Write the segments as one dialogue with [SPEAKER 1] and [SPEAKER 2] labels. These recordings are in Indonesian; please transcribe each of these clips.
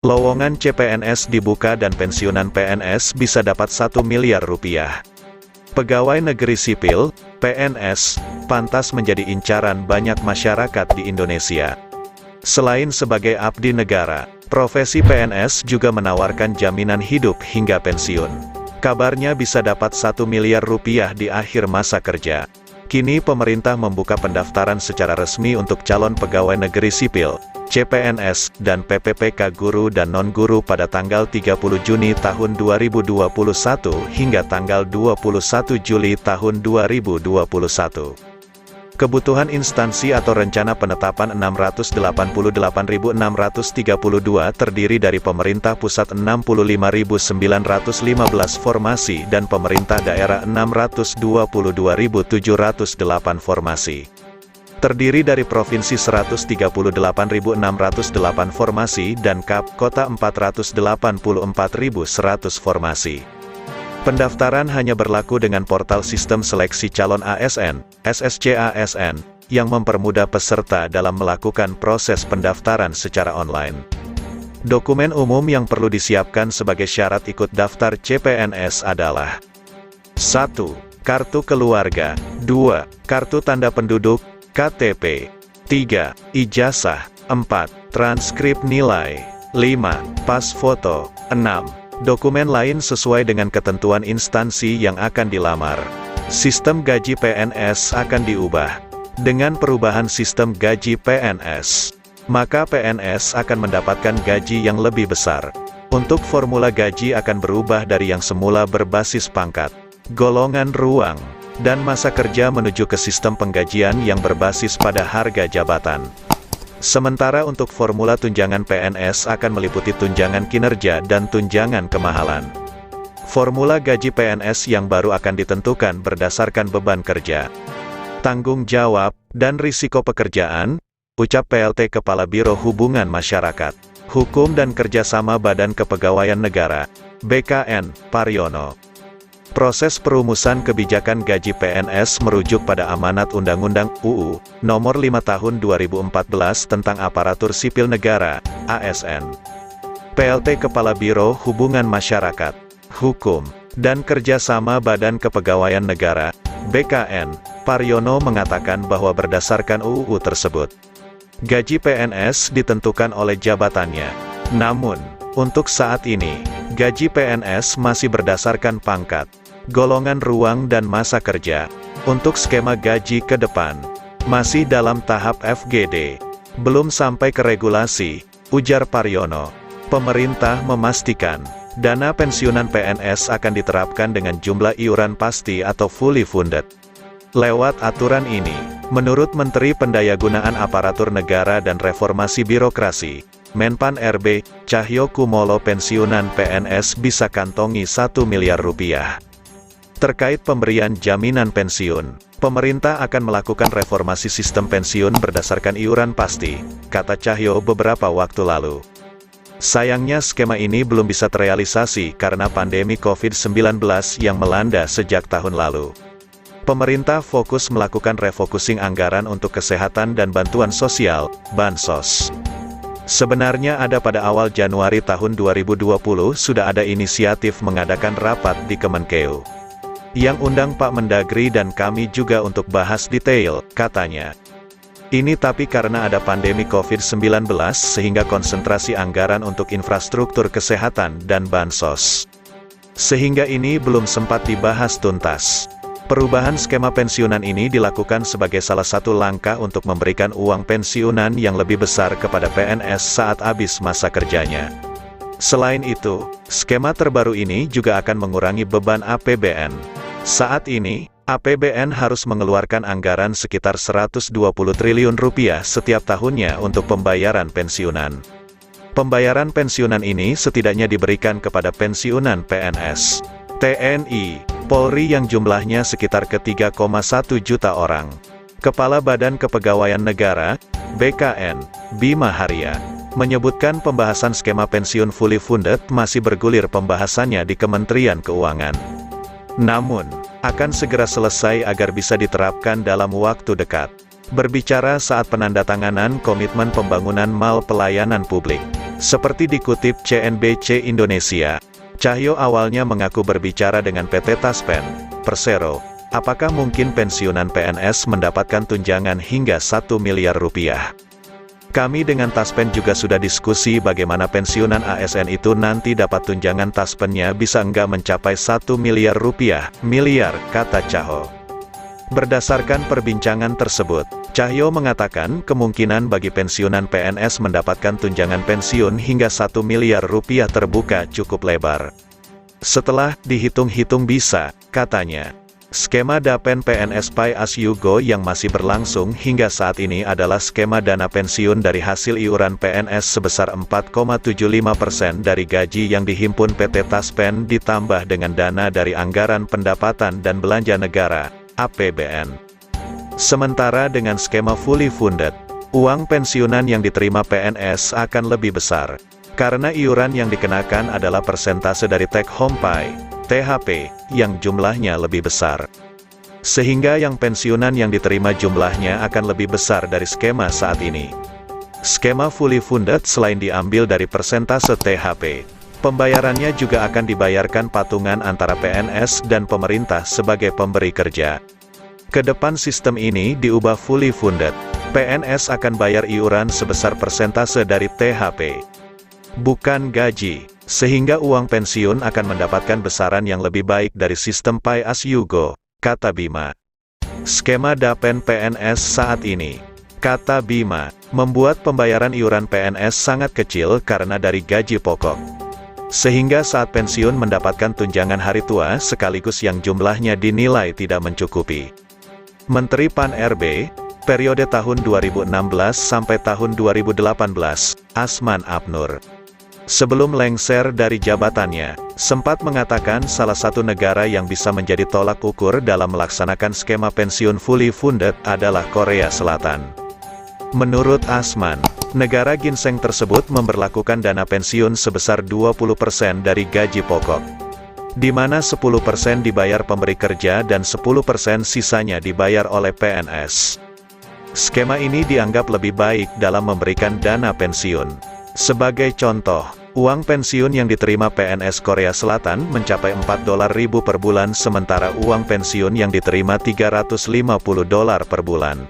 [SPEAKER 1] Lowongan CPNS dibuka dan pensiunan PNS bisa dapat 1 miliar rupiah. Pegawai negeri sipil, PNS, pantas menjadi incaran banyak masyarakat di Indonesia. Selain sebagai abdi negara, profesi PNS juga menawarkan jaminan hidup hingga pensiun. Kabarnya bisa dapat 1 miliar rupiah di akhir masa kerja. Kini pemerintah membuka pendaftaran secara resmi untuk calon pegawai negeri sipil, CPNS, dan PPPK guru dan non-guru pada tanggal 30 Juni tahun 2021 hingga tanggal 21 Juli tahun 2021. Kebutuhan instansi atau rencana penetapan 688.632 terdiri dari pemerintah pusat 65.915 formasi dan pemerintah daerah 622.708 formasi. Terdiri dari provinsi 138.608 formasi dan KAP kota 484.100 formasi. Pendaftaran hanya berlaku dengan portal sistem seleksi calon ASN, SSC-ASN, yang mempermudah peserta dalam melakukan proses pendaftaran secara online. Dokumen umum yang perlu disiapkan sebagai syarat ikut daftar CPNS adalah 1. Kartu keluarga 2. Kartu tanda penduduk, KTP 3. Ijazah 4. Transkrip nilai 5. Pas foto 6. Dokumen lain sesuai dengan ketentuan instansi yang akan dilamar. Sistem gaji PNS akan diubah. Dengan perubahan sistem gaji PNS, maka PNS akan mendapatkan gaji yang lebih besar. Untuk formula gaji akan berubah dari yang semula berbasis pangkat, golongan ruang, dan masa kerja menuju ke sistem penggajian yang berbasis pada harga jabatan. Sementara untuk formula tunjangan PNS akan meliputi tunjangan kinerja dan tunjangan kemahalan. Formula gaji PNS yang baru akan ditentukan berdasarkan beban kerja, tanggung jawab, dan risiko pekerjaan, ucap PLT Kepala Biro Hubungan Masyarakat, Hukum dan Kerjasama Badan Kepegawaian Negara, BKN, Paryono. Proses perumusan kebijakan gaji PNS merujuk pada amanat Undang-Undang UU Nomor 5 Tahun 2014 tentang Aparatur Sipil Negara, ASN. PLT Kepala Biro Hubungan Masyarakat, Hukum, dan Kerjasama Badan Kepegawaian Negara, BKN, Paryono mengatakan bahwa berdasarkan UU tersebut, gaji PNS ditentukan oleh jabatannya. Namun, untuk saat ini, gaji PNS masih berdasarkan pangkat, golongan ruang dan masa kerja. Untuk skema gaji ke depan, masih dalam tahap FGD, belum sampai ke regulasi, ujar Paryono. Pemerintah memastikan, dana pensiunan PNS akan diterapkan dengan jumlah iuran pasti atau fully funded. Lewat aturan ini, menurut Menteri Pendayagunaan Aparatur Negara dan Reformasi Birokrasi, Menpan RB, Cahyo Kumolo, pensiunan PNS bisa kantongi 1 miliar rupiah. Terkait pemberian jaminan pensiun, pemerintah akan melakukan reformasi sistem pensiun berdasarkan iuran pasti, kata Cahyo beberapa waktu lalu. Sayangnya skema ini belum bisa terrealisasi karena pandemi COVID-19 yang melanda sejak tahun lalu. Pemerintah fokus melakukan refocusing anggaran untuk kesehatan dan bantuan sosial, Bansos. Sebenarnya ada pada awal Januari tahun 2020 sudah ada inisiatif mengadakan rapat di Kemenkeu, yang undang Pak Mendagri dan kami juga untuk bahas detail, katanya. Ini tapi karena ada pandemi COVID-19 sehingga konsentrasi anggaran untuk infrastruktur kesehatan dan bansos, sehingga ini belum sempat dibahas tuntas. Perubahan skema pensiunan ini dilakukan sebagai salah satu langkah untuk memberikan uang pensiunan yang lebih besar kepada PNS saat habis masa kerjanya. Selain itu, skema terbaru ini juga akan mengurangi beban APBN. Saat ini, APBN harus mengeluarkan anggaran sekitar 120 triliun rupiah setiap tahunnya untuk pembayaran pensiunan. Pembayaran pensiunan ini setidaknya diberikan kepada pensiunan PNS, TNI, Polri yang jumlahnya sekitar ke 3,1 juta orang. Kepala Badan Kepegawaian Negara, BKN, Bima Haria, menyebutkan pembahasan skema pensiun fully funded masih bergulir pembahasannya di Kementerian Keuangan. Namun, akan segera selesai agar bisa diterapkan dalam waktu dekat. Berbicara saat penandatanganan komitmen pembangunan mal pelayanan publik, Seperti dikutip CNBC Indonesia, Cahyo awalnya mengaku berbicara dengan PT Taspen, Persero, apakah mungkin pensiunan PNS mendapatkan tunjangan hingga 1 miliar rupiah. Kami dengan Taspen juga sudah diskusi bagaimana pensiunan ASN itu nanti dapat tunjangan Taspennya bisa enggak mencapai 1 miliar rupiah, kata Cahyo. Berdasarkan perbincangan tersebut, Cahyo mengatakan kemungkinan bagi pensiunan PNS mendapatkan tunjangan pensiun hingga 1 miliar rupiah terbuka cukup lebar. Setelah dihitung-hitung bisa, katanya, skema Dapen PNS Pay As You Go yang masih berlangsung hingga saat ini adalah skema dana pensiun dari hasil iuran PNS sebesar 4,75% dari gaji yang dihimpun PT Taspen ditambah dengan dana dari Anggaran Pendapatan dan Belanja Negara, APBN. Sementara dengan skema fully funded, uang pensiunan yang diterima PNS akan lebih besar, karena iuran yang dikenakan adalah persentase dari take home pay, THP, yang jumlahnya lebih besar. Sehingga yang pensiunan yang diterima jumlahnya akan lebih besar dari skema saat ini. Skema fully funded selain diambil dari persentase THP, pembayarannya juga akan dibayarkan patungan antara PNS dan pemerintah sebagai pemberi kerja. Kedepan sistem ini diubah fully funded, PNS akan bayar iuran sebesar persentase dari THP, bukan gaji. Sehingga uang pensiun akan mendapatkan besaran yang lebih baik dari sistem Pay As You Go, kata Bima. Skema Dapen PNS saat ini, kata Bima, membuat pembayaran iuran PNS sangat kecil karena dari gaji pokok. Sehingga saat pensiun mendapatkan tunjangan hari tua sekaligus yang jumlahnya dinilai tidak mencukupi. Menteri Pan-RB, periode tahun 2016 sampai tahun 2018, Asman Abnur, sebelum lengser dari jabatannya, sempat mengatakan salah satu negara yang bisa menjadi tolak ukur dalam melaksanakan skema pensiun fully funded adalah Korea Selatan. Menurut Asman, negara ginseng tersebut memberlakukan dana pensiun sebesar 20% dari gaji pokok, di mana 10% dibayar pemberi kerja dan 10% sisanya dibayar oleh PNS. Skema ini dianggap lebih baik dalam memberikan dana pensiun. Sebagai contoh, uang pensiun yang diterima PNS Korea Selatan mencapai $4.000 per bulan sementara uang pensiun yang diterima $350 per bulan.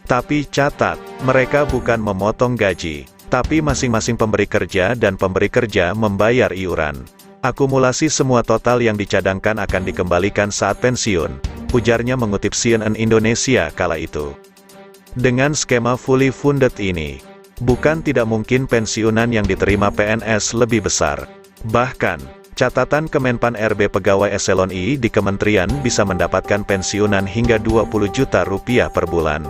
[SPEAKER 1] Tapi catat, mereka bukan memotong gaji, tapi masing-masing pemberi kerja dan pemberi kerja membayar iuran. Akumulasi semua total yang dicadangkan akan dikembalikan saat pensiun, ujarnya mengutip CNN Indonesia kala itu. Dengan skema fully funded ini, bukan tidak mungkin pensiunan yang diterima PNS lebih besar. Bahkan, catatan Kemenpan RB pegawai eselon I di kementerian bisa mendapatkan pensiunan hingga 20 juta rupiah per bulan.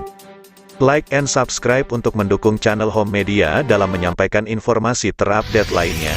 [SPEAKER 1] Like and subscribe untuk mendukung channel Home Media dalam menyampaikan informasi terupdate lainnya.